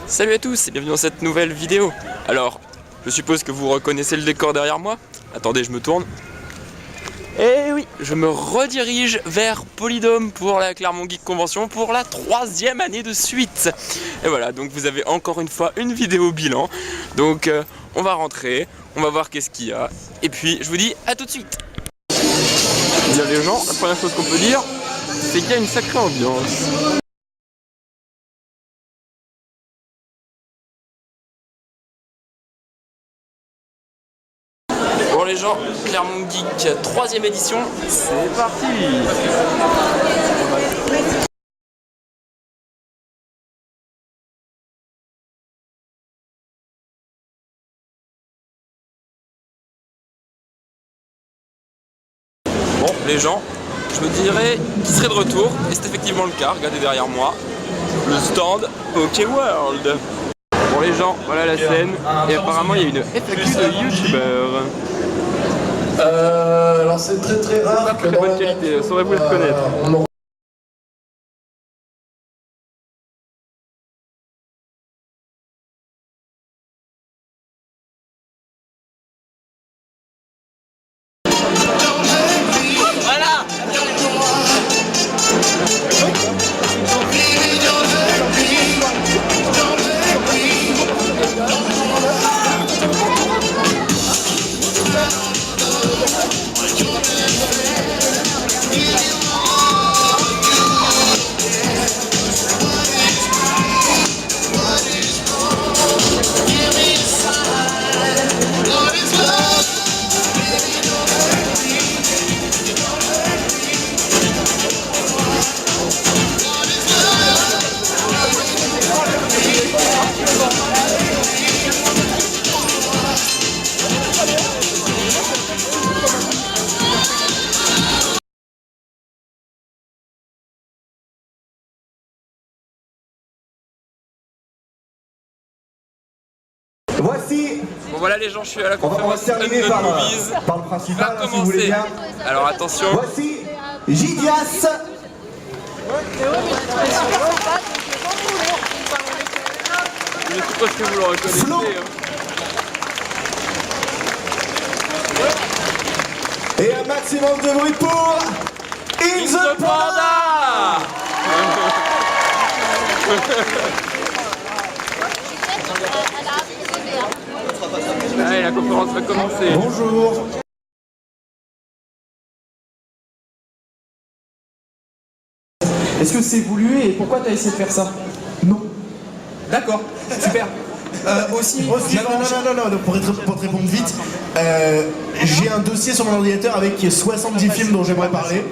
Salut à tous et bienvenue dans cette nouvelle vidéo. Alors, je suppose que vous reconnaissez le décor derrière moi. Attendez, je me tourne. Et oui, je me redirige vers Polydome pour la Clermont Geek Convention pour la 3e année de suite. Et voilà, donc vous avez encore une fois une vidéo bilan. Donc on va rentrer, on va voir qu'est-ce qu'il y a. Et puis je vous dis à tout de suite. Bien les gens, la première chose qu'on peut dire, c'est qu'il y a une sacrée ambiance. Bon les gens, Clermont Geek 3e édition, c'est parti. Bon les gens, je me dirais qu'il serait de retour, et c'est effectivement le cas, regardez derrière moi, le stand Pokéworld. Bon les gens, voilà la scène, et apparemment il y a une FAQ de youtubeurs. Alors c'est très rare. Pas très bonne qualité, saurez-vous le reconnaître? Voilà. Voici. Bon voilà les gens, je suis à la On va conférence terminer Unknown par Movies. le principal, Va si vous voulez commencer. bien. Alors attention. Voici Gidias. Je suppose que vous le reconnaissez. Flo. Hein. Et un maximum de bruit pour In the Panda. Allez, la conférence va commencer. Bonjour. Est-ce que c'est voulu et pourquoi tu as essayé de faire ça? Non. D'accord, super. Aussi, Non, pour te répondre vite, j'ai un dossier sur mon ordinateur avec 70 films dont j'aimerais parler.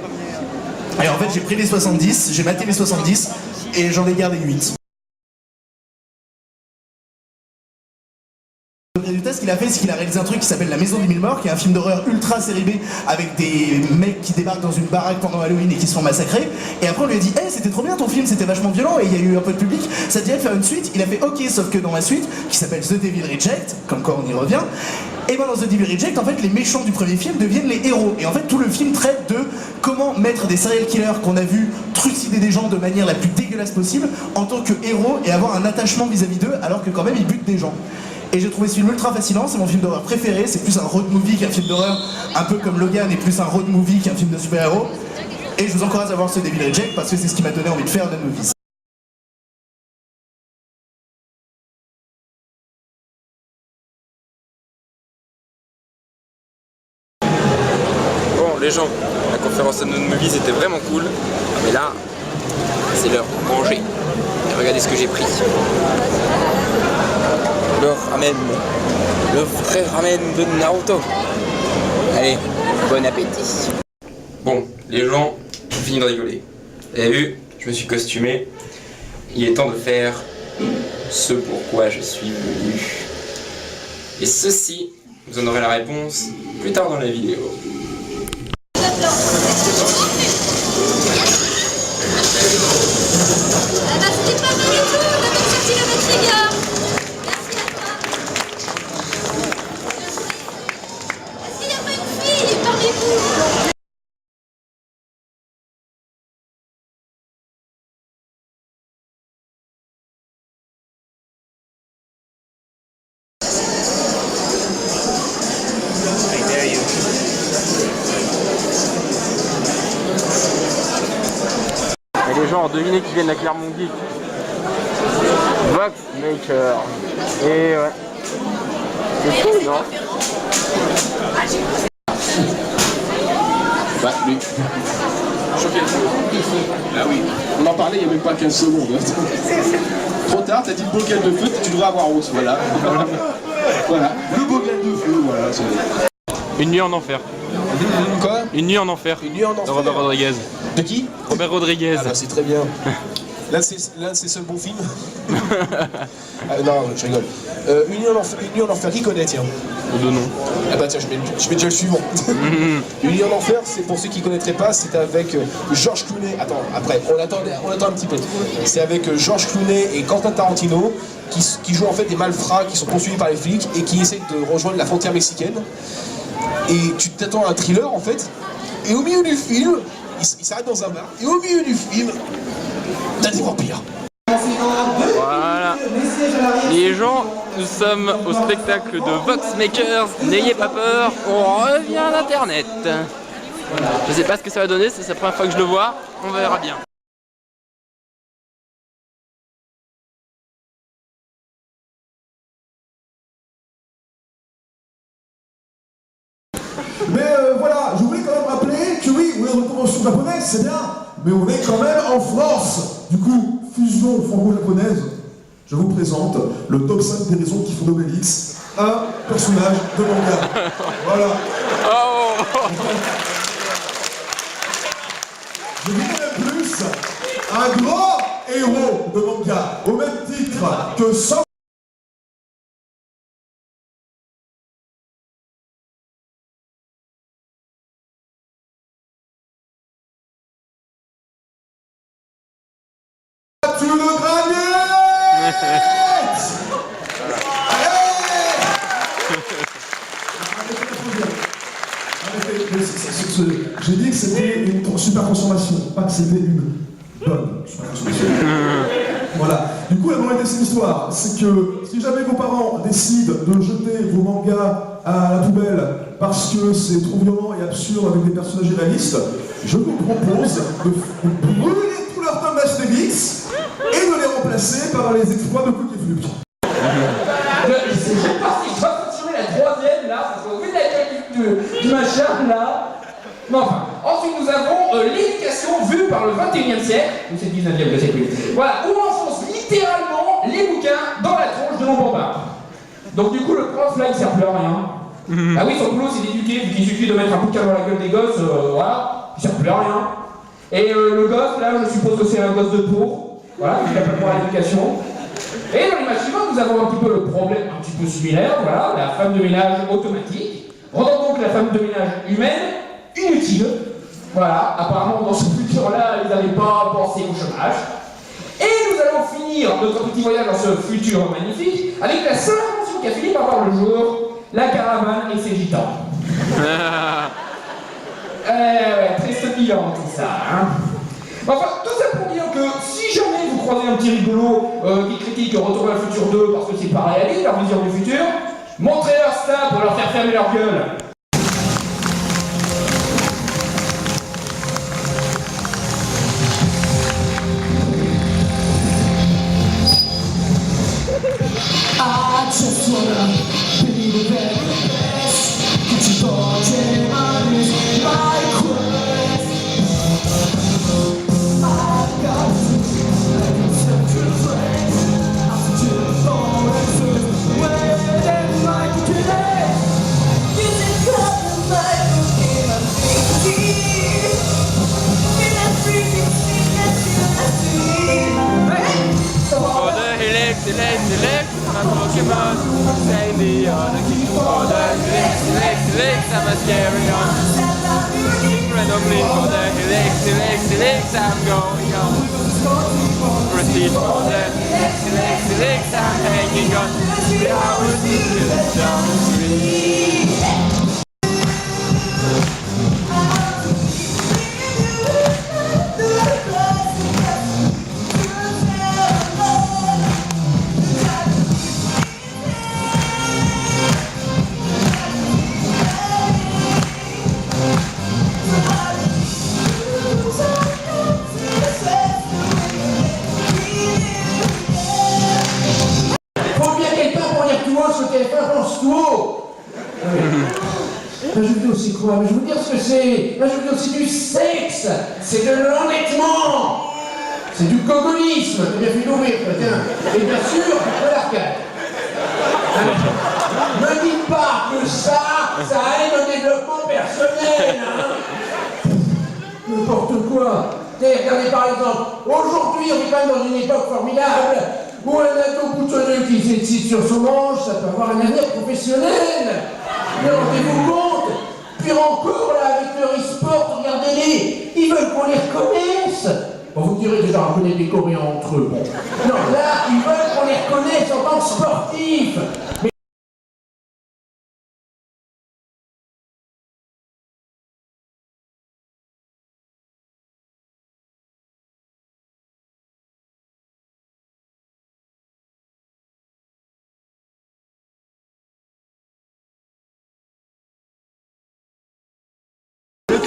Et en fait, j'ai pris les 70, j'ai maté les 70 et j'en ai gardé 8. Le résultat, ce qu'il a fait, c'est qu'il a réalisé un truc qui s'appelle La Maison des Mille Morts, qui est un film d'horreur ultra série B avec des mecs qui débarquent dans une baraque pendant Halloween et qui se font massacrer. Et après, on lui a dit hey, c'était trop bien ton film, c'était vachement violent et il y a eu un peu de public, ça te dirait de faire une suite? Il a fait ok, sauf que dans ma suite, qui s'appelle The Devil Reject, comme quoi on y revient, et ben dans The Devil Reject, en fait, les méchants du premier film deviennent les héros. Et en fait, tout le film traite de comment mettre des serial killers qu'on a vu trucider des gens de manière la plus dégueulasse possible en tant que héros et avoir un attachement vis-à-vis d'eux alors que quand même ils butent des gens. Et j'ai trouvé ce film ultra fascinant, c'est mon film d'horreur préféré, c'est plus un road movie qu'un film d'horreur, un peu comme Logan est plus un road movie qu'un film de super-héros. Et je vous encourage à voir ce Devil Reject parce que c'est ce qui m'a donné envie de faire de movies. Bon les gens, la conférence Unknown Movies était vraiment cool. Mais là, c'est l'heure de manger. Et regardez ce que j'ai pris. Le ramen. Le vrai ramen de Naruto. Allez, bon appétit. Bon, les gens, j'ai fini de rigoler. Vous avez vu, je me suis costumé. Il est temps de faire ce pourquoi je suis venu. Et ceci, vous en aurez la réponse plus tard dans la vidéo. C'était pas mal du tout, on a même sorti la batterie, gars. Est-ce qu'il n'y a pas une fille parmi vous? Genre, devinez qui vient de la Clermont Geek. Voxmaker. Et ouais. C'est cool, non? Bah, lui. Choqué. Ah oui. On en parlait il n'y a même pas 15 secondes. Trop tard, t'as dit le bocal de feu, tu devrais avoir honte. Voilà. Voilà. Le bocal de feu, voilà. Une nuit en enfer. Quoi? Une nuit en enfer. Une nuit en enfer. De Robert Rodriguez. De qui? Robert Rodriguez. Ah bah c'est très bien. L'un de ses seuls bons films. Ah, non, je rigole. Une nuit en enfer, qui connaît, tiens? De nom. Ah bah tiens, je mets déjà le suivant. Une nuit en enfer, c'est pour ceux qui ne connaîtraient pas, c'est avec George Clooney. Attends, après, on attend un petit peu. C'est avec George Clooney et Quentin Tarantino qui jouent en fait des malfrats qui sont poursuivis par les flics et qui essayent de rejoindre la frontière mexicaine. Et tu t'attends à un thriller en fait, et au milieu du film, il s'arrête dans un bar, et au milieu du film, t'as des vampires. Voilà. Les gens, nous sommes au spectacle de Voxmakers. N'ayez pas peur, on revient à l'internet. Je sais pas ce que ça va donner, c'est la première fois que je le vois, on verra bien. Mais voilà, je voulais quand même rappeler que oui, on est dans une convention japonaise, c'est bien, mais on est quand même en France. Du coup, fusion franco-japonaise, je vous présente le top 5 des raisons qui font d'Obélix un personnage de manga. Voilà. Oh. Je vous dis même plus, un grand héros de manga, au même titre que Sam. Tu le J'ai dit que c'était une super consommation, pas que c'était une bonne super consommation. Voilà. Du coup, la moralité de cette histoire, c'est que si jamais vos parents décident de jeter vos mangas à la poubelle parce que c'est trop violent et absurde avec des personnages irréalistes, je vous propose de brûler tous leurs tomes d'Astérix et de les remplacer par les exploits de Cookie Flip. Je sais pas si je dois continuer la troisième là, parce qu'au vu de la qualité du machin là. Mais enfin, ensuite nous avons l'éducation vue par le 21e siècle, ou c'est le 19e, je sais plus. Voilà, où on enfonce littéralement les bouquins dans la tronche de l'embombard. Donc du coup le prof là il sert plus à rien. Ah oui, son boulot c'est d'éduquer, vu qu'il suffit de mettre un bouquin dans la gueule des gosses, voilà, il sert plus à rien. Et le gosse là, je suppose que c'est un gosse de pauvre, voilà, il a pas pour l'éducation. Et dans l'image suivante, nous avons un petit peu le problème un petit peu similaire, voilà, la femme de ménage automatique, rendant donc la femme de ménage humaine inutile. Voilà, apparemment dans ce futur-là, ils n'avaient pas pensé au chômage. Et nous allons finir notre petit voyage dans ce futur magnifique avec la seule invention qui a fini par voir le jour, la caravane et ses gitans. Ouais, triste bilan tout ça, hein. Enfin, tout ça pour dire que si jamais vous croisez un petit rigolo qui critique Retour vers le futur 2 parce que c'est pas réaliste, leur vision du futur, montrez-leur ça pour leur faire fermer leur gueule. I just wanna be the very best. Get you talking on this my quest. I've got to set your friends. I've just forests waiting like today. Music of the life in a big in everything that you see. For the Helix, I'm Pokemon. Say the other king for the Helix, I must carry on. Randomly for the Helix, I'm going on. Proceed for the Helix, I'm hanging on. 3 hours into the geometry. Un jeu vidéo, c'est quoi? Mais je vais vous dire ce que c'est. Un jeu vidéo, c'est du sexe. C'est de l'endettement. C'est du cogolisme. T'as bien fait d'ouvrir, tiens. Et bien sûr, de l'arcade. Ne dites pas que ça aide au développement personnel, hein. N'importe quoi. Regardez par exemple, aujourd'hui on est quand même dans une époque formidable où un ado boutonneux qui s'excite sur son manche, ça peut avoir un avenir professionnel. Mais rendez-vous compte? Pire encore là avec leur e-sport, regardez-les, ils veulent qu'on les reconnaisse. Bon, vous me direz déjà, on connaît des Coréens entre eux. Bon. Non, là, ils veulent qu'on les reconnaisse en tant que sportifs. Mais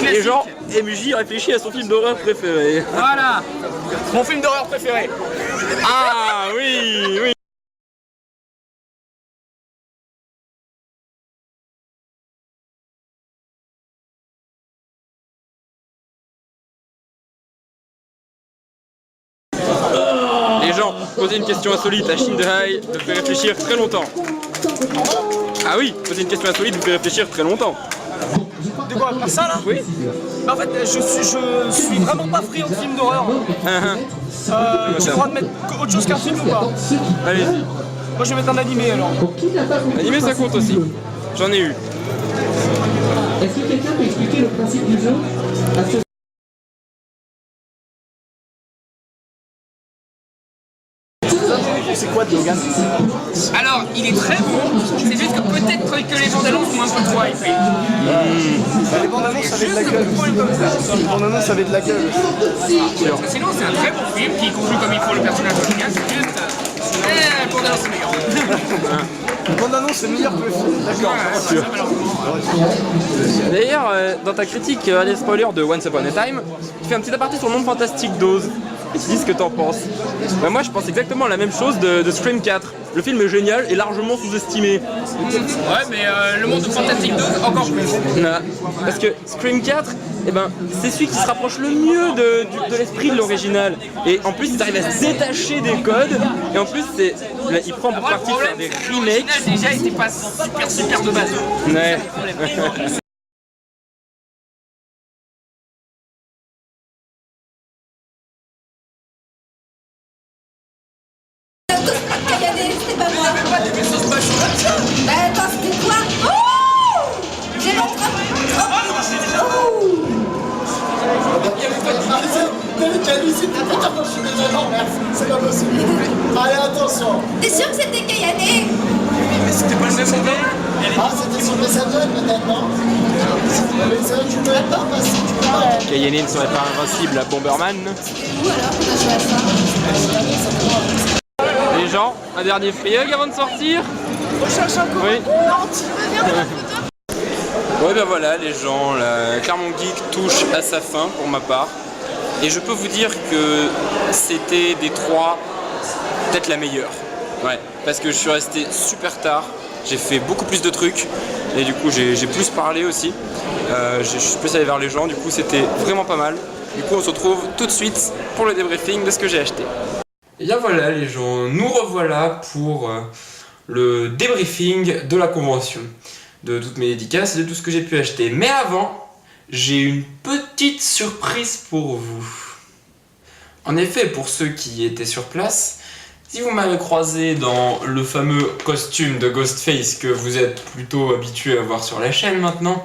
Les gens, MJ réfléchit à son film d'horreur préféré. Voilà, mon film d'horreur préféré. Ah oui, oui. Les gens, poser une question insolite à Shinderai vous fait réfléchir très longtemps. Ah oui, poser une question insolite vous fait réfléchir très longtemps. De quoi? Par ça là? Oui. En fait, je suis vraiment pas friand de films d'horreur. J'ai le droit de mettre autre chose qu'un film ou pas? Allez-y. Moi je vais mettre un animé alors. Animé ça compte aussi. J'en ai eu. Est-ce que quelqu'un peut expliquer le principe du jeu? C'est quoi de Logan? Alors, il est très bon, c'est juste que peut-être que les bandes annonces sont un peu trop hypées. Les bandes annonces avaient de la gueule. Les bandes annonces avaient de la gueule. Parce que sinon, c'est un très bon film qui conclut comme il faut le personnage de Logan, c'est juste. La bande annonce est meilleure. Les bandes annonces c'est meilleur que le film. D'accord. D'ailleurs, dans ta critique les spoilers de Once Upon a Time, tu fais un petit aparté sur le monde fantastique d'Oz. Et tu dis ce que t'en penses. Bah moi je pense exactement la même chose de Scream 4. Le film est génial et largement sous-estimé. Ouais, mais le monde fantastique 2, encore plus. Non, parce que Scream 4, eh ben, c'est celui qui se rapproche le mieux de l'esprit de l'original. Et en plus il arrive à se détacher des codes. Et en plus il prend pour partie de faire des remakes. L'original déjà était pas super de base. Ouais. C'était pas moi. Bah attends, c'était quoi? Oh! J'ai l'autre. Oh! C'est pas possible. Allez, attention. T'es sûr que c'était Kayane? Mais c'était pas le même moment. Ah, c'était sur Messenger peut-être, non? Mais c'est vrai que tu peux pas passer, tu peux pas. Cayenne ne serait pas invincible à Bomberman. Ou alors on a joué à ça. Les gens, un dernier free hug avant de sortir. On cherche encore. Oui. Non, tu veux bien prendre la photo? Ouais ben voilà les gens, la Clermont Geek touche à sa fin pour ma part. Et je peux vous dire que c'était des trois, peut-être la meilleure. Ouais, parce que je suis resté super tard, j'ai fait beaucoup plus de trucs et du coup j'ai plus parlé aussi. Je suis plus allé vers les gens, du coup c'était vraiment pas mal. Du coup on se retrouve tout de suite pour le débriefing de ce que j'ai acheté. Et bien voilà les gens, nous revoilà pour le débriefing de la convention, de toutes mes dédicaces et de tout ce que j'ai pu acheter. Mais avant, j'ai une petite surprise pour vous. En effet, pour ceux qui étaient sur place, si vous m'avez croisé dans le fameux costume de Ghostface que vous êtes plutôt habitué à voir sur la chaîne maintenant,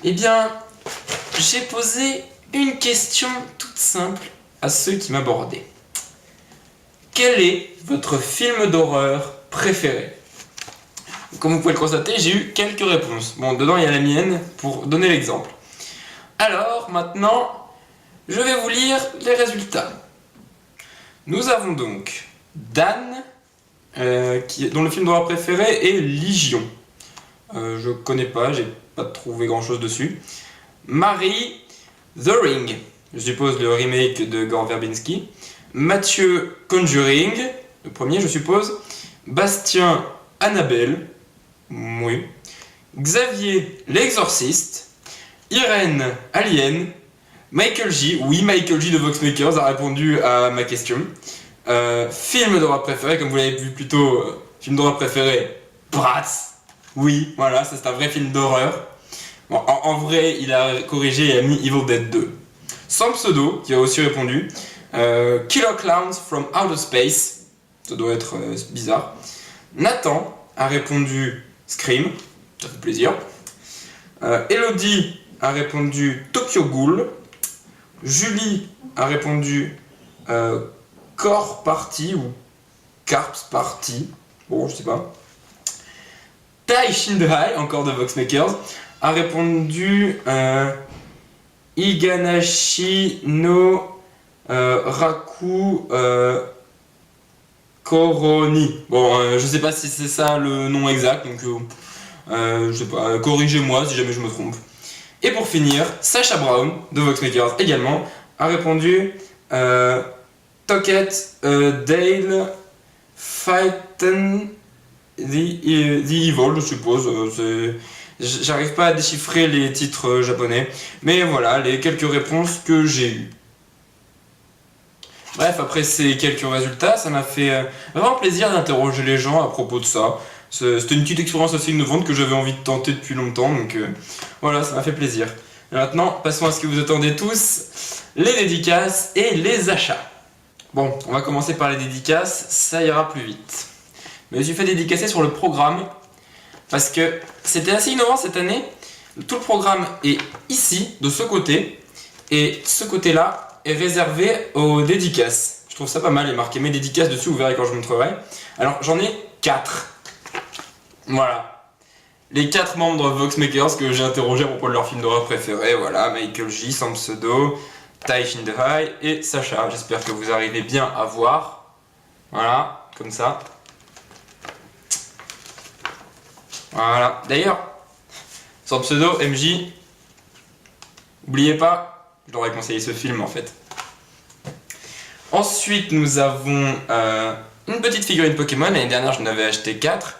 eh bien, j'ai posé une question toute simple à ceux qui m'abordaient. Quel est votre film d'horreur préféré ? Comme vous pouvez le constater, j'ai eu quelques réponses. Bon, dedans il y a la mienne pour donner l'exemple. Alors, maintenant, je vais vous lire les résultats. Nous avons donc Dan, dont le film d'horreur préféré est Légion. Je connais pas, j'ai pas trouvé grand chose dessus. Marie, The Ring, je suppose le remake de Gore Verbinski. Mathieu, Conjuring, le premier je suppose. Bastien, Annabelle, oui. Xavier l'exorciste, Irène Alien, Michael J, oui Michael J de Voxmakers a répondu à ma question. Film d'horreur préféré, comme vous l'avez vu plus tôt, film d'horreur préféré, Bratz. Oui, voilà, ça c'est un vrai film d'horreur. Bon, en vrai, il a corrigé et a mis Evil Dead 2. Sans pseudo, qui a aussi répondu, Killer Clowns from Outer Space, ça doit être bizarre. Nathan a répondu Scream, ça fait plaisir. Elodie a répondu Tokyo Ghoul. Julie a répondu Core Party ou Carps Party, bon je sais pas. Tai Shindai, encore de Voxmakers, a répondu Iganashi no Raku Koroni. Bon, je sais pas si c'est ça le nom exact, donc je sais pas, corrigez-moi si jamais je me trompe. Et pour finir, Sacha Brown, de Voxmakers également, a répondu Tocket Dale Fighten the Evil, je suppose. J'arrive pas à déchiffrer les titres japonais, mais voilà les quelques réponses que j'ai eues. Bref, après ces quelques résultats, ça m'a fait vraiment plaisir d'interroger les gens à propos de ça. C'était une petite expérience assez innovante que j'avais envie de tenter depuis longtemps, donc voilà, ça m'a fait plaisir. Et maintenant, passons à ce que vous attendez tous, les dédicaces et les achats. Bon, on va commencer par les dédicaces, ça ira plus vite. Mais je suis fait dédicacer sur le programme, parce que c'était assez innovant cette année. Tout le programme est ici, de ce côté, et ce côté-là est réservé aux dédicaces. Je trouve ça pas mal, il est marqué mes dédicaces dessus, vous verrez quand je montrerai. Alors j'en ai 4. Voilà. Les 4 membres de Voxmakers que j'ai interrogés à propos de leur film d'horreur préféré, voilà, Michael J, sans pseudo, Tai Shindai et Sacha. J'espère que vous arrivez bien à voir. Voilà, comme ça. Voilà. D'ailleurs, sans pseudo, MJ, n'oubliez pas, je leur ai conseillé ce film en fait. Ensuite, nous avons une petite figurine Pokémon. L'année dernière, je n'avais acheté 4.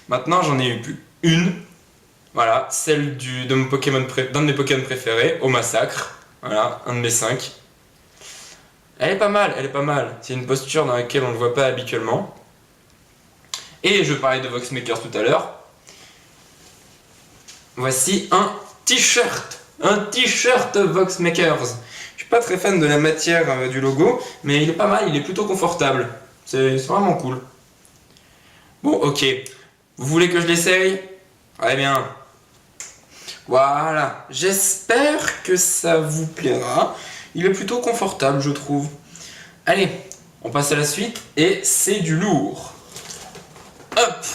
Maintenant, j'en ai eu plus une. Voilà, celle d'un de mes Pokémon préférés, au massacre. Voilà, un de mes 5. Elle est pas mal, elle est pas mal. C'est une posture dans laquelle on ne le voit pas habituellement. Et je parlais de Voxmakers tout à l'heure. Voici un t-shirt. Un t-shirt Voxmakers. Je suis pas très fan de la matière du logo, mais il est pas mal, il est plutôt confortable. C'est vraiment cool. Bon, ok. Vous voulez que je l'essaye? Très bien. Voilà. J'espère que ça vous plaira. Il est plutôt confortable, je trouve. Allez, on passe à la suite, et c'est du lourd. Hop!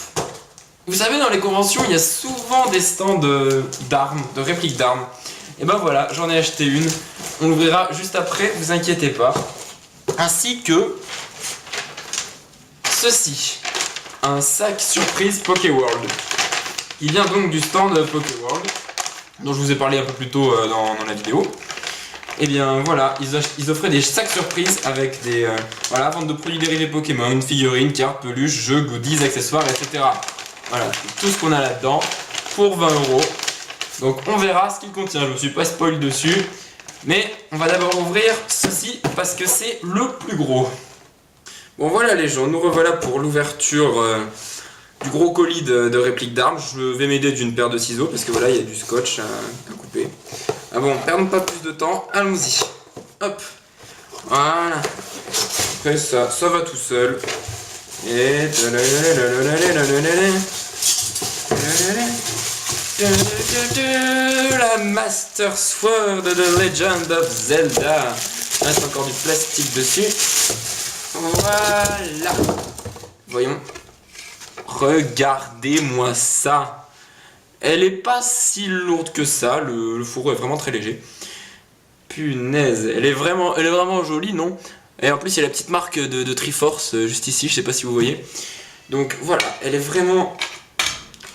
Vous savez, dans les conventions, il y a souvent des stands d'armes, de répliques d'armes. Et ben voilà, j'en ai acheté une. On l'ouvrira juste après, vous inquiétez pas. Ainsi que ceci, un sac surprise Pokéworld. Il vient donc du stand Pokéworld, dont je vous ai parlé un peu plus tôt dans la vidéo. Et bien voilà, ils offraient des sacs surprises avec des voilà, vente de produits dérivés Pokémon, figurines, cartes, peluches, jeux, goodies, accessoires, etc. Voilà, tout ce qu'on a là-dedans pour 20 €. Donc on verra ce qu'il contient, je ne me suis pas spoil dessus. Mais on va d'abord ouvrir ceci parce que c'est le plus gros. Bon voilà les gens, nous revoilà pour l'ouverture du gros colis de répliques d'armes. Je vais m'aider d'une paire de ciseaux parce que voilà, il y a du scotch à couper. Ah bon, perdons pas plus de temps, allons-y. Hop, voilà. Après ça va tout seul. Et... la Master Sword de The Legend of Zelda. Il reste encore du plastique dessus. Voilà. Voyons. Regardez-moi ça. Elle est pas si lourde que ça. Le fourreau est vraiment très léger. Punaise. Elle est vraiment jolie, non? Et en plus, il y a la petite marque de Triforce juste ici. Je sais pas si vous voyez. Donc voilà. Elle est vraiment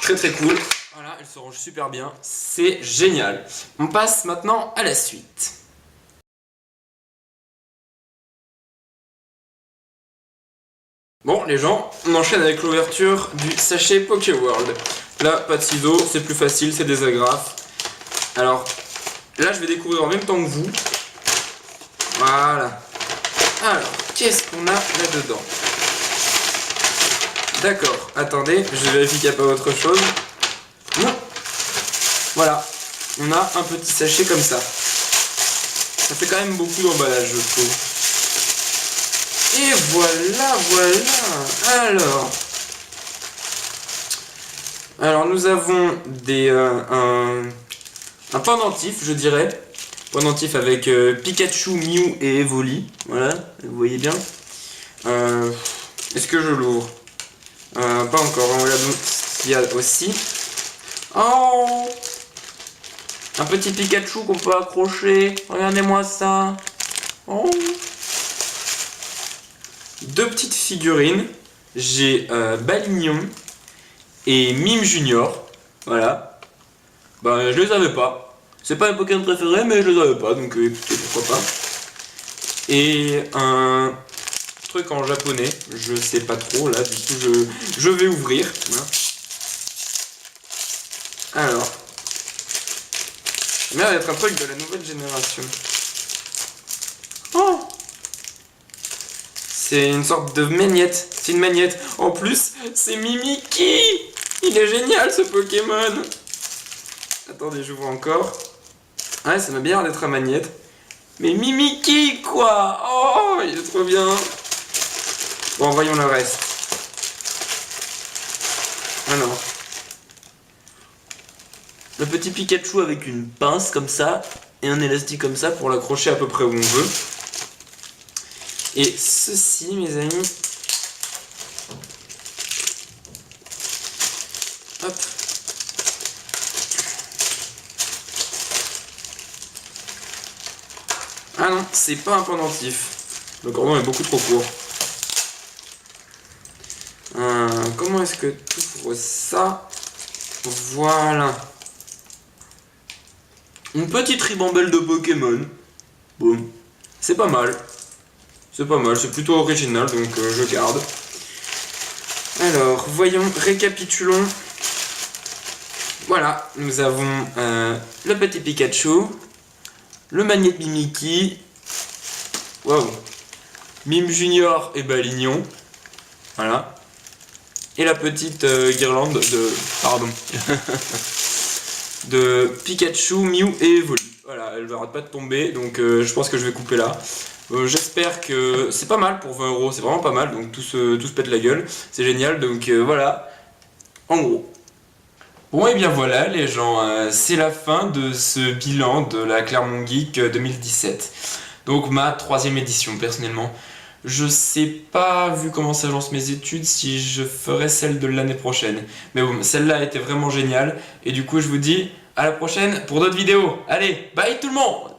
très très cool. Voilà, elle se range super bien. C'est génial. On passe maintenant à la suite. Bon les gens, on enchaîne avec l'ouverture du sachet Pokéworld. Là, pas de ciseaux, c'est plus facile, c'est des agrafes. Alors, là je vais découvrir en même temps que vous. Voilà. Alors, qu'est-ce qu'on a là-dedans? D'accord, attendez, je vérifie qu'il n'y a pas autre chose. Non. Voilà, on a un petit sachet comme ça. Ça fait quand même beaucoup d'emballage, je trouve. Et voilà. Alors nous avons un pendentif, je dirais. Pendentif avec Pikachu, Mew et Evoli. Voilà, vous voyez bien. Est-ce que je l'ouvre? Pas encore, on regarde ce qu'il y a aussi. Oh! Un petit Pikachu qu'on peut accrocher. Regardez-moi ça. Oh! Deux petites figurines. J'ai Balignon et Mime Junior. Voilà. Ben, je les avais pas. C'est pas mes Pokémon préférés, mais je les avais pas. Donc, écoutez, pourquoi pas. Et un truc en japonais. Je sais pas trop, là. Du coup, je vais ouvrir. Voilà. Alors. Ça a l'air d'être un truc de la nouvelle génération. Oh! C'est une sorte de magnette. C'est une magnette. En plus, c'est Mimikyu! Il est génial ce Pokémon! Attendez, j'ouvre encore. Ouais, ça m'a bien l'air d'être un magnette. Mais Mimikyu, quoi! Oh, il est trop bien! Bon, voyons le reste. Alors. Le petit Pikachu avec une pince comme ça et un élastique comme ça pour l'accrocher à peu près où on veut. Et ceci, mes amis. Hop. Ah non, c'est pas un pendentif. Le cordon est beaucoup trop court. Comment est-ce que tu ouvres ça? Voilà. Une petite ribambelle de Pokémon. Bon, c'est pas mal. C'est pas mal, c'est plutôt original, donc je garde. Alors, voyons, récapitulons. Voilà, nous avons le petit Pikachu, le magnète Mimikyu, wow, Mime Junior et Balignon, voilà, et la petite guirlande de... pardon. de Pikachu, Mew et Evoli. Voilà, elle n'arrête pas de tomber, donc je pense que je vais couper là. J'espère que c'est pas mal pour 20 €, c'est vraiment pas mal, donc tout se pète la gueule, c'est génial, donc voilà, en gros. Bon et bien voilà les gens, c'est la fin de ce bilan de la Clermont Geek 2017. Donc ma 3e édition personnellement. Je sais pas, vu comment s'agencent mes études, si je ferai celle de l'année prochaine. Mais bon, celle-là a été vraiment géniale. Et du coup, je vous dis à la prochaine pour d'autres vidéos. Allez, bye tout le monde!